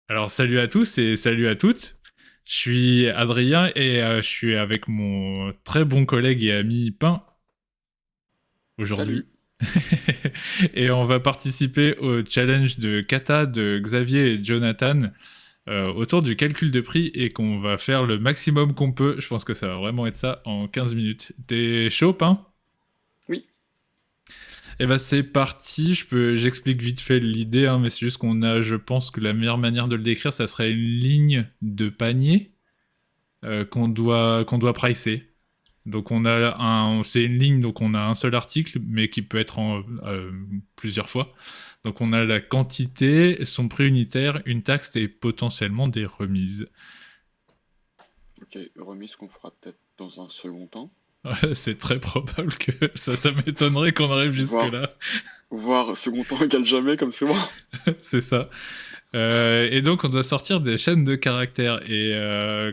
Alors salut à tous et salut à toutes. Je suis Adrien et je suis avec mon très bon collègue et ami Pain aujourd'hui. Salut. Et on va participer au challenge de Kata de Xavier et Jonathan autour du calcul de prix et qu'on va faire le maximum qu'on peut. Je pense que ça va vraiment être ça en 15 minutes. T'es chaud, Pain? Oui. Eh ben c'est parti, j'explique vite fait l'idée, hein, mais c'est juste qu'on a, je pense que la meilleure manière de le décrire, ça serait une ligne de panier qu'on doit pricer. Donc c'est une ligne, donc on a un seul article, mais qui peut être en plusieurs fois. Donc on a la quantité, son prix unitaire, une taxe et potentiellement des remises. Ok, remise qu'on fera peut-être dans un second temps. C'est très probable que ça m'étonnerait qu'on arrive jusque Voire, là. voire second temps égale jamais, comme souvent. C'est ça. Et donc on doit sortir des chaînes de caractères. Et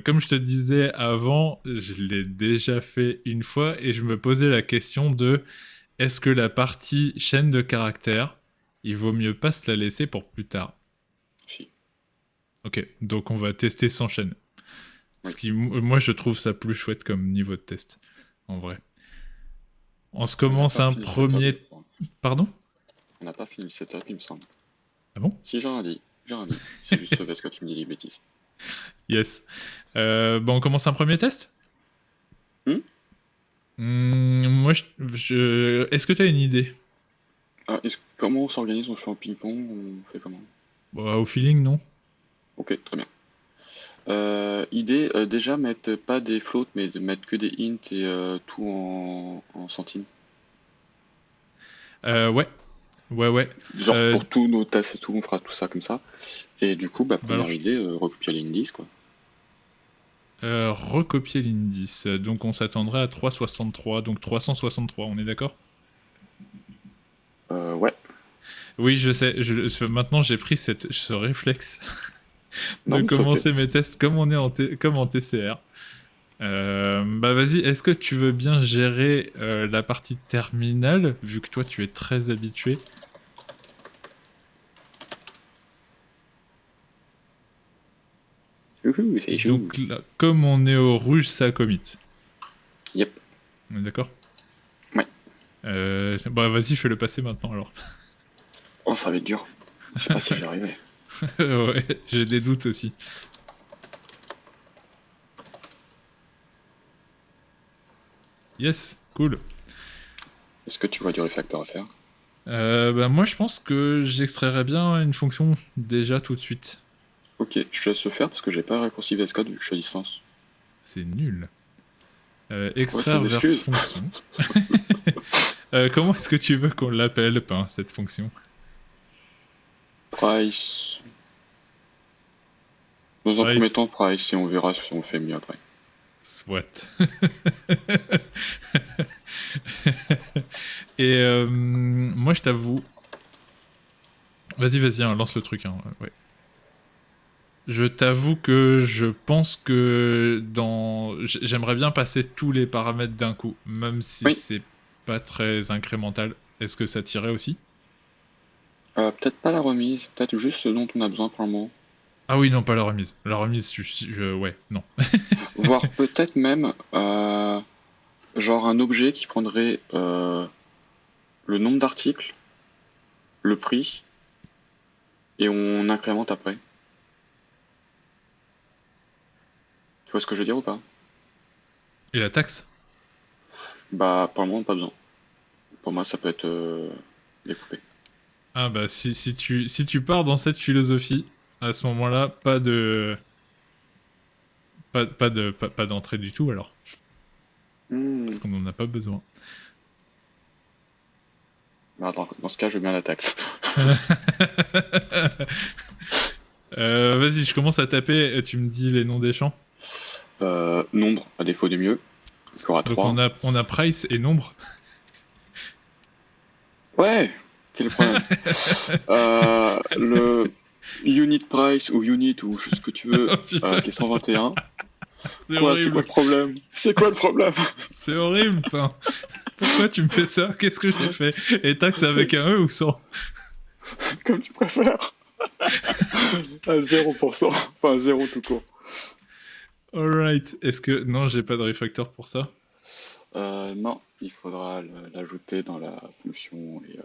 comme je te disais avant, je l'ai déjà fait une fois et je me posais la question de est-ce que la partie chaîne de caractères, il vaut mieux pas se la laisser pour plus tard. Si, Ok, donc on va tester sans chaîne. oui. Moi je trouve ça plus chouette comme niveau de test, en vrai. On se On n'a commence pas un fini le setup, je premier... crois. Pardon? On n'a pas fini le setup, il me semble. Ah bon? Si, j'ai rien dit. J'ai rien dit. C'est juste ce quand tu me dis des bêtises. Yes. Bon, on commence un premier test. Hmm. Moi, est-ce que tu as une idée? Comment on s'organise? On fait en ping-pong? On fait comment? Bah, au feeling, non? Ok, très bien. Idée, déjà mettre pas des floats, mais de mettre que des int et tout en centimes. Ouais, ouais, ouais. Genre Euh, pour tous nos tests et tout, on fera tout ça comme ça. Et du coup, bah, bah alors, première idée, recopier l'indice, quoi. recopier l'indice. Donc, on s'attendrait à 3,63. Donc, 363, on est d'accord? Ouais. Oui, je sais. Maintenant, j'ai pris ce réflexe Non, de mais c'est ok. commencer mes tests comme on est comme en TCR. Bah vas-y, est-ce que tu veux bien gérer la partie terminale, vu que toi tu es très habitué? Youhou, c'est chou. Donc là, comme on est au rouge, ça commit. Yep. On est d'accord? Ouais. Bah vas-y, fais le passer maintenant alors. Oh, ça va être dur. Je sais pas si j'y arriverai. Ouais, j'ai des doutes aussi. Yes, cool. Est-ce que tu vois du refactor à faire? Bah moi je pense que j'extrairais bien une fonction déjà tout de suite. Ok, je te laisse le faire parce que j'ai pas raccourci VS Code vu que je suis à distance. C'est nul. Ouais, c'est Extraire une vers excuse. fonction. Comment est-ce que tu veux qu'on l'appelle, Pain, cette fonction? Price. Dans un premier Price. temps, price, et on verra si on fait mieux après. Soit. Et moi, je t'avoue. Vas-y, vas-y, hein, lance le truc. Hein, ouais. Je t'avoue que je pense que j'aimerais bien passer tous les paramètres d'un coup, même si Oui, c'est pas très incrémental. Est-ce que ça tirait aussi? peut-être pas la remise, peut-être juste ce dont on a besoin pour le moment. Ah oui, non, pas la remise. La remise, ouais, non. Voire peut-être même, genre un objet qui prendrait le nombre d'articles, le prix, et on incrémente après. Tu vois ce que je veux dire ou pas? Et la taxe? Bah, pour le moment, pas besoin. Pour moi, ça peut être découpé. Ah bah si tu pars dans cette philosophie, à ce moment-là, pas d'entrée du tout alors, Hmm. parce qu'on n'en a pas besoin. Bah, attends, dans ce cas, je veux bien la taxe. Vas-y, je commence à taper et tu me dis les noms des champs. Nombre, à défaut du mieux. Il y aura Donc 3. on a price et nombre. Ouais, quel est le problème? Le unit price ou unit ou ce que tu veux, Oh putain, qui est 121. c'est Quoi, c'est quoi horrible. le problème? C'est quoi le problème? C'est horrible, pain. Pourquoi tu me fais ça? Qu'est-ce que j'ai fait? Et taxe avec un E ou sans? Comme tu préfères. À 0%. Enfin, zéro tout court. Alright. Est-ce que... Non, j'ai pas de refactor pour ça. Non, il faudra l'ajouter dans la fonction et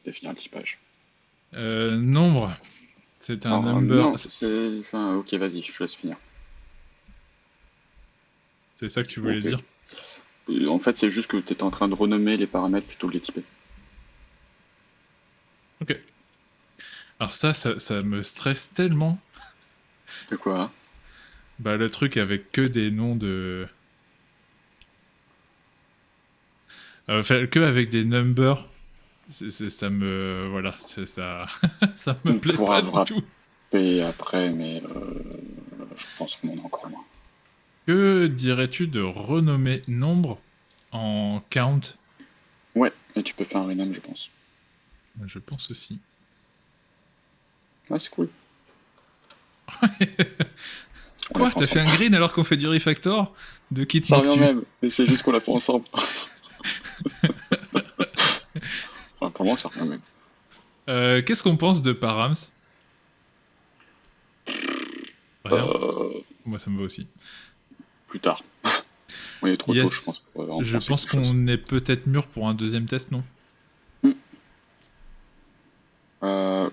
définir le typage. Nombre. C'est un number. Non, c'est... Enfin, ok, vas-y, je te laisse finir. C'est ça que tu voulais Ok. dire? En fait, c'est juste que tu étais en train de renommer les paramètres plutôt que les typer. Ok. Alors ça me stresse tellement. C'est quoi, hein? Bah le truc avec que des noms de... Enfin, que avec des numbers. Ça me... Voilà, ça... ça me On plaît pourra pas du tout. frapper après, mais je pense qu'on en a encore loin. Que dirais-tu de renommer nombre en count? Ouais, et tu peux faire un rename, je pense. Je pense aussi. Ouais, c'est cool. On l'a Quoi? fait T'as fait ensemble. un green alors qu'on fait du refactor? De qui te Ça revient moques-tu? même, mais c'est juste qu'on l'a fait ensemble. Enfin, pour moi, ça revient même. Qu'est-ce qu'on pense de params? Rien. Euh, Moi ça me va aussi. Plus tard. On est trop tôt, je Yes. pense, pour en Je penser pense quelque chose. qu'on est peut-être mûr pour un deuxième test, non? Hmm.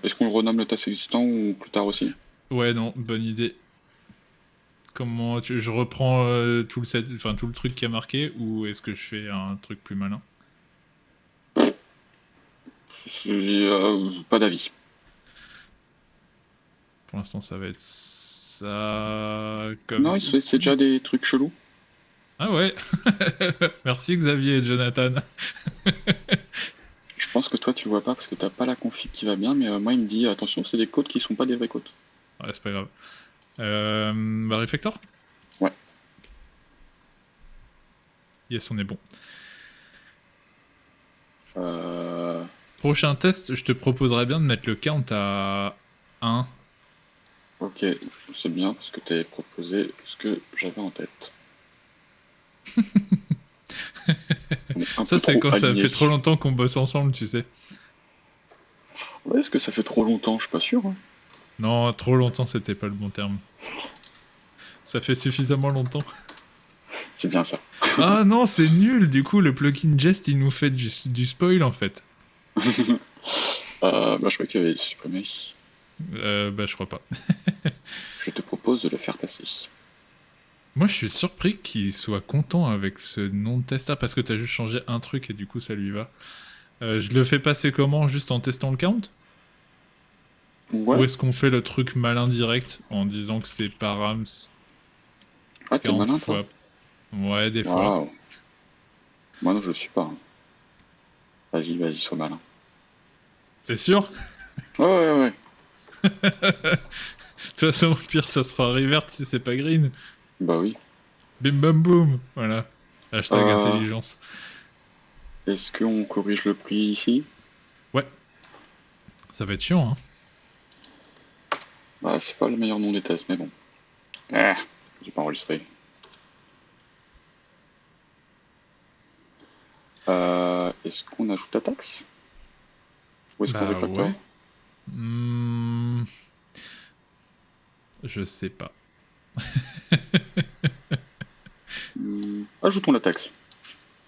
Est-ce qu'on renomme le test existant ou plus tard aussi? Ouais, non, bonne idée. Comment je reprends tout le set, enfin tout le truc qui a marqué, ou est-ce que je fais un truc plus malin? Pas d'avis. Pour l'instant, ça va être ça comme Non, ceci. c'est déjà des trucs chelous. Ah ouais. Merci Xavier et Jonathan. Je pense que toi, tu vois pas parce que t'as pas la config qui va bien, mais moi, il me dit attention, c'est des codes qui sont pas des vrais codes. Ouais, c'est pas grave. Bah, Refactor? Ouais. Yes, on est bon. Euh, Prochain test, je te proposerais bien de mettre le count à 1. ok, c'est bien parce que t'avais proposé ce que j'avais en tête. On est un Ça, peu c'est trop quand ça alignés. fait trop longtemps qu'on bosse ensemble, tu sais. Ouais, est-ce que ça fait trop longtemps? Je suis pas sûr, hein. Non, trop longtemps, c'était pas le bon terme. Ça fait suffisamment longtemps. C'est bien ça. Ah non, c'est nul. Du coup, le plugin Jest, il nous fait du spoil en fait. Bah, je crois que tu avais supprimé. Bah, je crois pas. Je te propose de le faire passer. Moi, je suis surpris qu'il soit content avec ce nom de test-là parce que t'as juste changé un truc et du coup, ça lui va. Je le fais passer comment? Juste en testant le count? Ou Ouais. est-ce qu'on fait le truc malin direct en disant que c'est params Ah, t'es 40 malin, toi. fois? Ouais, des fois. Waouh. Moi, non, je le suis pas, hein. Vas-y, vas-y, sois malin. T'es sûr? Ouais, ouais, ouais. De toute façon, au pire, ça sera revert si c'est pas green. Bah oui. Bim bam boum. Voilà. Hashtag Euh, intelligence. Est-ce qu'on corrige le prix ici? Ouais, ça va être chiant, hein. Bah, c'est pas le meilleur nom des tests, mais bon. Ah, j'ai pas enregistré. Est-ce qu'on ajoute la taxe? Ou est-ce qu'on Bah refactor? ouais. Hmm, je sais pas. Ajoutons la taxe.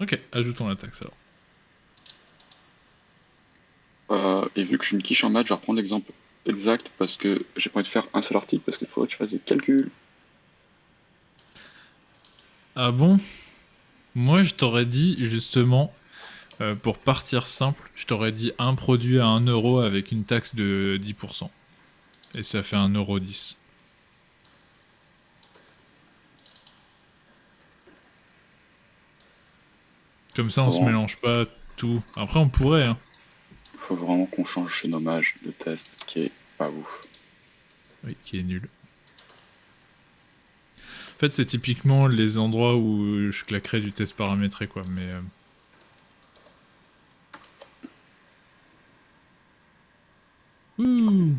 Ok, ajoutons la taxe alors. Et vu que je suis une quiche en maths, je vais reprendre l'exemple exact parce que j'ai pas envie de faire un seul article parce qu'il faudrait que je fasse des calculs. Ah bon? Moi, je t'aurais dit justement, pour partir simple, je t'aurais dit un produit à 1 € avec une taxe de 10%. Et ça fait 1,10 €. Comme ça, on se mélange pas tout. Après, on pourrait, hein. Faut vraiment qu'on change ce nommage de test qui est pas ouf. Oui, qui est nul. En fait, c'est typiquement les endroits où je claquerais du test paramétré, quoi. Mais ouh.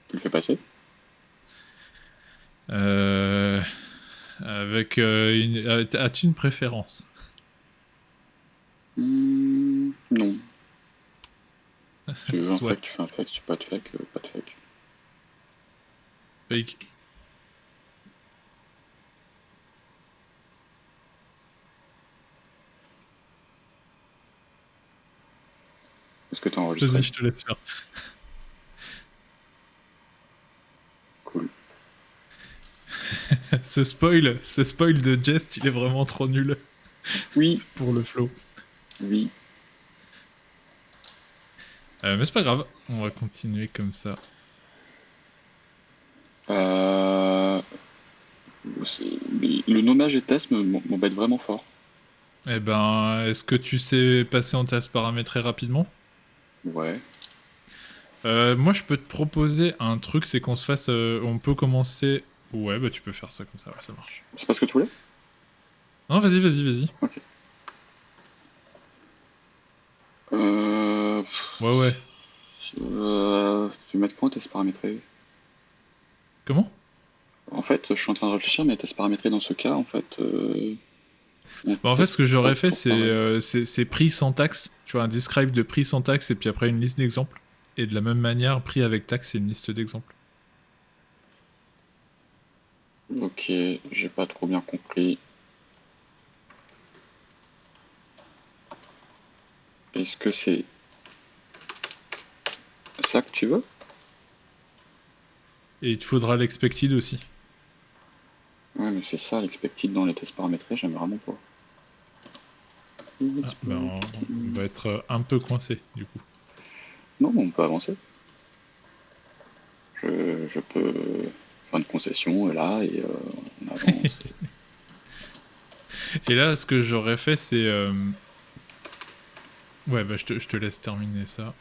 Tu le fais passer? Euh... Avec as-tu une préférence? Non. Si tu veux un Soit. fake, tu fais un fake. Si tu veux pas de fake, pas de fake. Fake. Est-ce que t'as Vas-y, enregistré? je te laisse faire. Cool. Ce spoil de Jest, il est vraiment trop nul Oui, pour le flow. oui. Mais c'est pas grave, on va continuer comme ça. Euh, le nommage et test m'embête vraiment fort. Eh ben, est-ce que tu sais passer en test paramétré rapidement? Ouais. Moi, je peux te proposer un truc, c'est qu'on se fasse... on peut commencer... Ouais, bah tu peux faire ça comme ça, ouais, ça marche. C'est pas ce que tu voulais? Non, vas-y, vas-y, vas-y. Ok. Ouais, ouais. Tu veux mettre quoi en test paramétré? Comment? En fait, je suis en train de réfléchir, mais test paramétré dans ce cas, en fait, on Bah en fait, ce teste que pas j'aurais fait, toujours pareil. c'est prix sans taxe. Tu vois, un describe de prix sans taxe et puis après une liste d'exemples. Et de la même manière, prix avec taxe et une liste d'exemples. Ok, j'ai pas trop bien compris. Est-ce que c'est ça que tu veux? Et il te faudra l'expected aussi. Ouais, mais c'est ça l'expected dans les tests paramétrés, j'aime vraiment pas. Ah, ben on va être un peu coincé du coup. Non, on peut avancer. Je peux faire une concession là et on avance. Et là, ce que j'aurais fait, c'est... Ouais, bah je te laisse terminer ça.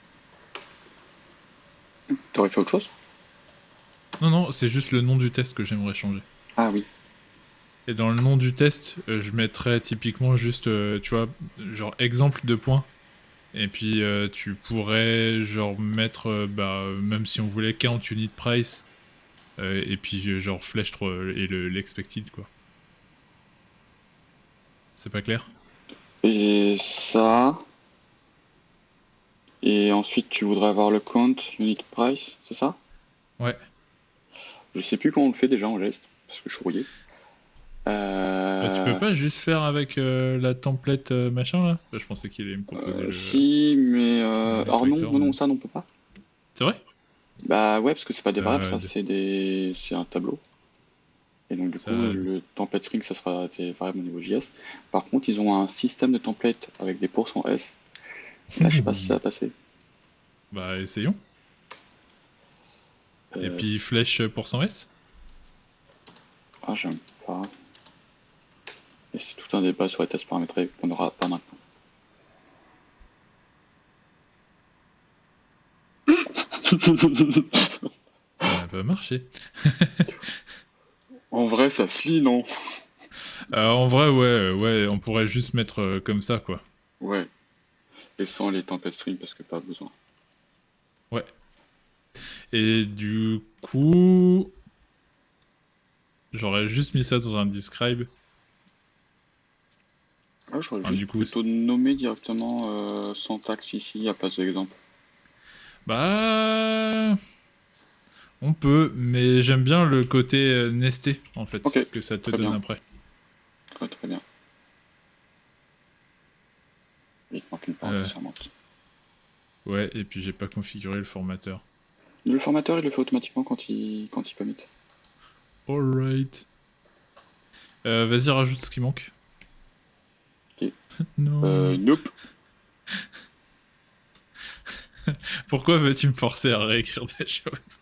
T'aurais fait autre chose? Non, non, c'est juste le nom du test que j'aimerais changer. Ah oui. Et dans le nom du test, je mettrais typiquement juste, tu vois, genre exemple de points. Et puis tu pourrais genre mettre, bah, même si on voulait count unit price, et puis genre flèche et l'expected quoi. C'est pas clair? Et ça. Et ensuite, tu voudrais avoir le count unit price, c'est ça? Ouais. Je sais plus comment on le fait déjà en geste, parce que je suis rouillé. Bah, tu peux Euh, pas juste faire avec la template machin là? Bah, je pensais qu'il allait me proposer si, mais le alors non, refactor, non, non, mais... ça non, on peut pas. C'est vrai? Bah ouais, parce que c'est pas des variables, Ça, ça, c'est un tableau. Et donc du coup, ça... le template string, ça sera des variables au niveau JS. Par contre, ils ont un système de template avec des pourcents %s. Et là, je sais pas si ça va passer. Bah, essayons. Et Euh, puis flèche %s? ah, j'aime pas. Et c'est tout un débat sur les tests paramétrés qu'on n'aura pas maintenant. Ça n'a pas marché. En vrai, ça se lit, non? En vrai, ouais, ouais, on pourrait juste mettre comme ça, quoi. Ouais. Et sans les templates string parce que pas besoin. Ouais. Et du coup, j'aurais juste mis ça dans un describe. Ah, j'aurais Enfin, juste du coup, plutôt nommé directement syntaxe ici à place de l'exemple. bah, on peut, mais j'aime bien le côté nesté, en Ok, fait, que ça te très donne bien. après. Très très bien. Il manque une Euh, parenthèse fermante. ouais, et puis j'ai pas configuré le formateur. Le formateur, il le fait automatiquement quand il commit. Alright. Vas-y, rajoute ce qui manque. Ok. Non. Nope. Pourquoi veux-tu me forcer à réécrire des choses?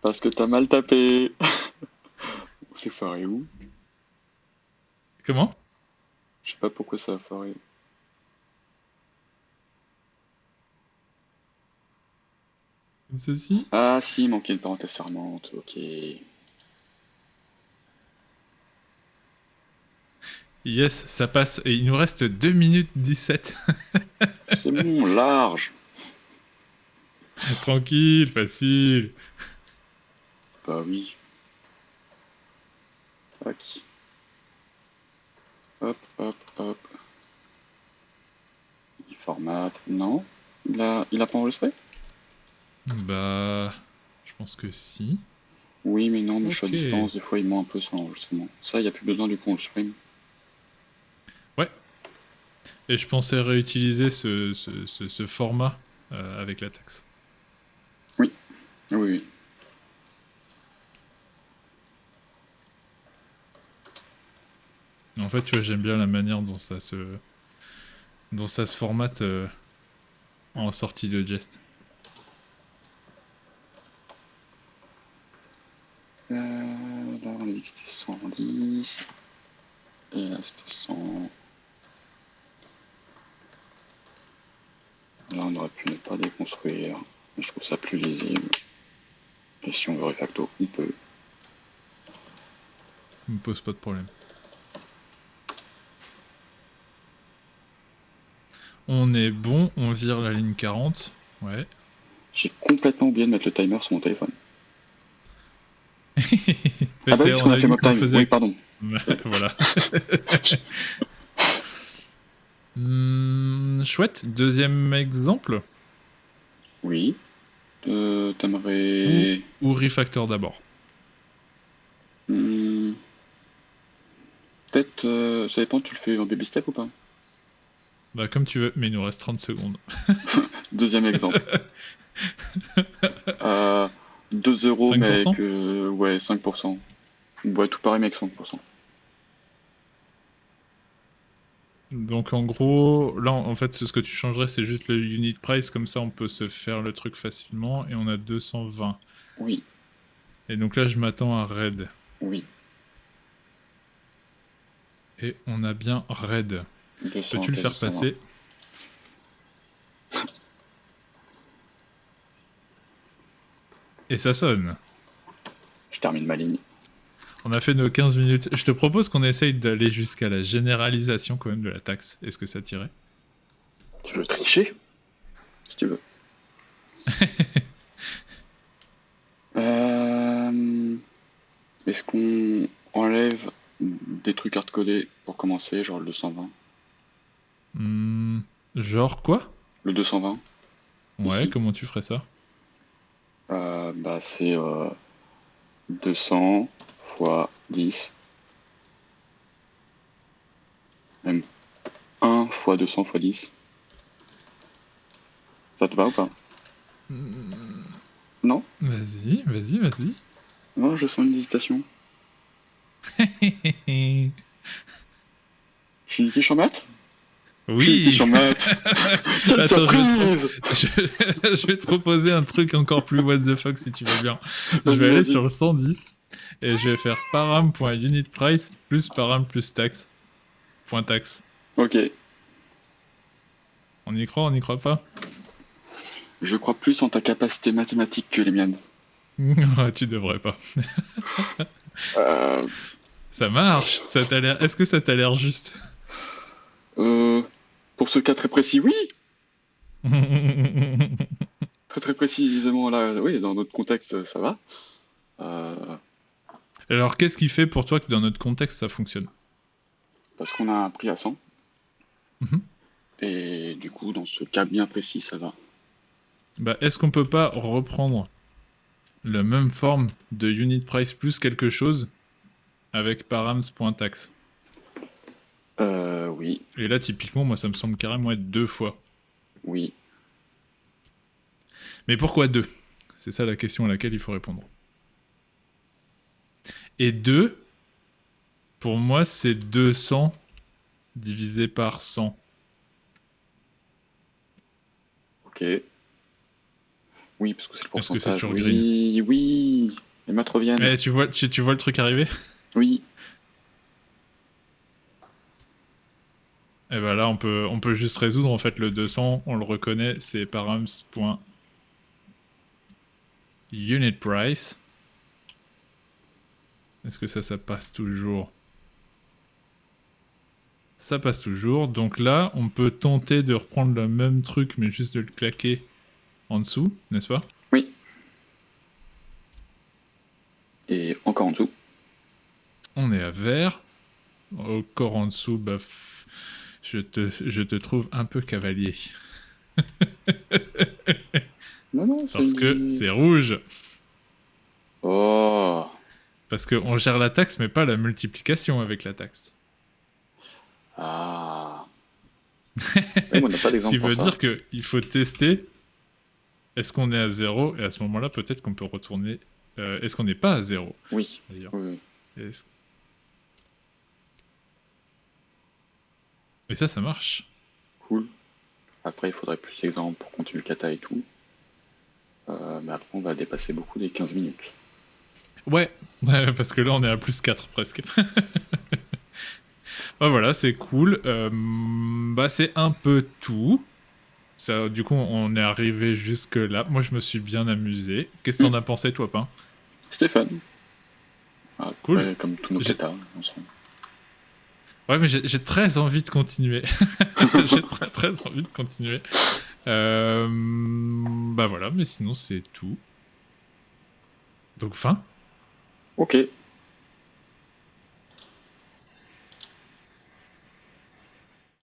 Parce que t'as mal tapé. C'est foiré où? Comment? Je sais pas pourquoi ça a foiré. Comme ceci? Ah si, il manquait une parenthèse fermante. Ok. Yes, ça passe. Et il nous reste 2 minutes 17. C'est bon, large. Tranquille, facile. Bah oui. Tac. Hop, hop, hop. Il formate. Non. Il a pas enregistré? Bah, je pense que si. Oui, mais non, mais je suis à Ok. distance, des fois il ment un peu sur l'enregistrement. Ça, il n'y a plus besoin du coup, on le supprime. Ouais. Et je pensais réutiliser ce format avec la taxe. Oui, oui, oui. En fait, tu vois, j'aime bien la manière dont ça se formate en sortie de Jest. Là, on a dit que c'était 110. Et là, c'était 100. Là, on aurait pu ne pas déconstruire. Je trouve ça plus lisible. Et si on veut refacto, on peut. Ça me pose pas de problème. On est bon, on vire la ligne 40. Ouais. J'ai complètement oublié de mettre le timer sur mon téléphone. Mais Ah bah oui, parce on qu'on a avait fait dit mode qu'on le time. Oui, faisait. pardon. Voilà. Chouette. Deuxième exemple. Oui. Ou, T'aimerais. ou refactor d'abord. Hmm, peut-être. Ça dépend, tu le fais en baby step ou pas? Bah, comme tu veux, mais il nous reste 30 secondes. Deuxième exemple. 2 € mais avec 5%. ouais, 5%. Ouais, tout pareil mais avec 5%. Donc en gros, là en fait ce que tu changerais c'est juste le unit price, comme ça on peut se faire le truc facilement et on a 220. Oui, Et donc là je m'attends à raid. oui. Et on a bien raid. 200, Peux-tu le ok, faire 220. passer? Et ça sonne. Je termine ma ligne. On a fait nos 15 minutes. Je te propose qu'on essaye d'aller jusqu'à la généralisation quand même de la taxe. Est-ce que ça t'irait? Tu veux tricher? Si tu veux. Euh, Est-ce qu'on enlève des trucs hardcodés pour commencer, genre le 220? Genre quoi? Le 220, Ouais, ici. comment tu ferais ça? Bah c'est 200 fois 10. Même 1 fois 200 fois 10. Ça te va ou pas? Hmm, Non? Vas-y, vas-y, vas-y. Non, je sens une hésitation. Je suis niqué sur maths? Je suis niqué Oui. sur maths. Quelle Attends, surprise! je... je vais te proposer un truc encore plus what the fuck si tu veux bien. Je Vas-y, vais aller vas-y. sur le 110 et je vais faire param.unitprice plus param plus taxe. Point taxe. Ok. On y croit, on y croit pas? Je crois plus en ta capacité mathématique que les miennes. Ouais, tu devrais pas. Euh, Ça marche. Ça t'a l'air... Est-ce que ça t'a l'air juste? euh, pour ce cas très précis, oui! Très très précisément là, oui, dans notre contexte, ça va. Euh, Alors, qu'est-ce qui fait pour toi que dans notre contexte ça fonctionne? Parce qu'on a un prix à 100. Mhm. Et du coup, dans ce cas bien précis, ça va. Bah, est-ce qu'on peut pas reprendre la même forme de unit price plus quelque chose avec params.taxe? Oui, Et là, typiquement, moi, ça me semble carrément être deux fois. oui. Mais pourquoi deux? C'est ça la question à laquelle il faut répondre. Et deux, pour moi, c'est 200 divisé par 100. Ok. Oui, parce que c'est le Est-ce que c'est pourcentage. toujours green? Oui, oui. Les maths reviennent. Eh, tu vois le truc arriver? Oui. Et ben là, on peut juste résoudre. En fait, le 200, on le reconnaît, c'est params.unit price. Est-ce que ça passe toujours? Ça passe toujours. Donc là, on peut tenter de reprendre le même truc, mais juste de le claquer en dessous, n'est-ce pas? Oui. Et encore en dessous. On est à vert. Encore en dessous, bah, je te trouve un peu cavalier. Non, non, Parce que c'est... c'est rouge. Oh. Parce qu'on gère la taxe, mais pas la multiplication avec la taxe. Ah. Oui, mais on n'a pas Ce qui d'exemple pour veut ça. dire qu'il faut tester est-ce qu'on est à zéro, et à ce moment-là, peut-être qu'on peut retourner. Est-ce qu'on n'est pas à zéro, Oui. d'ailleurs. Oui, oui. Est-ce- Et ça marche. Cool. Après, il faudrait plus d'exemples pour continuer le kata et tout. Mais après, on va dépasser beaucoup les 15 minutes. Ouais, parce que là, on est à plus 4 presque. Bah voilà, c'est cool. Bah, c'est un peu tout. Ça, du coup, on est arrivé jusque là. Moi, je me suis bien amusé. Qu'est-ce que Hmm. t'en as pensé, toi, Pain? Stéphane. Cool. Après, comme tous nos J'ai- katas, on se rend. Ouais, mais j'ai très envie de continuer. J'ai très très envie de continuer. Bah voilà, mais sinon, c'est tout. Donc, fin. Ok.